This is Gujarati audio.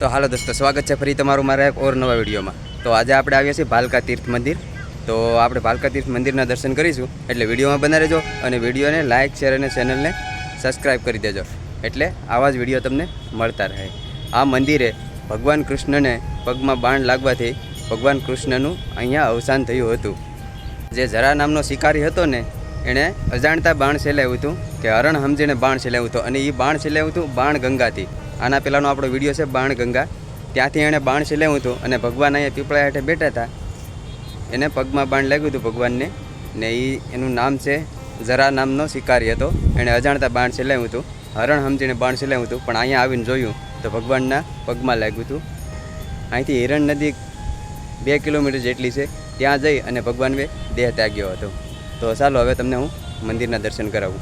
તો હાલો દોસ્તો, સ્વાગત છે ફરી તમારું મારા એક ઓર નવા વિડીયોમાં। તો આજે આપણે આવ્યા છીએ ભાલકા તીર્થ મંદિર। તો આપણે ભાલકા તીર્થ મંદિરના દર્શન કરીશું, એટલે વિડીયોમાં બના રહેજો અને વિડીયોને લાઇક શેર અને ચેનલને સબસ્ક્રાઈબ કરી દેજો, એટલે આવા જ વિડીયો તમને મળતા રહે। આ મંદિરે ભગવાન કૃષ્ણને પગમાં બાણ લાગવાથી ભગવાન કૃષ્ણનું અહીંયા અવસાન થયું હતું। જે જરા નામનો શિકારી હતો ને, એણે અજાણતા બાણ ચલાવ્યું હતું કે હરણ સમજીને બાણ ચલાવ્યું હતું, અને એ બાણ ચલાવ્યું હતું બાણ ગંગાથી। આના પહેલાંનો આપણો વિડીયો છે બાણ ગંગા, ત્યાંથી એણે બાણ ચલાવ્યું હતું અને ભગવાન અહીંયા પીપળા હેઠે બેઠા હતા, એને પગમાં બાણ લાગ્યું હતું ભગવાનને, ને એનું નામ છે જરા નામનો શિકારી હતો। એણે અજાણતા બાણ ચલાવ્યું હતું, હરણ સમજીને બાણ ચલાવ્યું હતું, પણ અહીંયા આવીને જોયું તો ભગવાનના પગમાં લાગ્યું હતું। અહીંથી હિરણ નદી 2 કિલોમીટર જેટલી છે, ત્યાં જઈ અને ભગવાને દેહ ત્યાગ્યો હતો। તો ચાલો હવે તમને હું મંદિરના દર્શન કરાવું।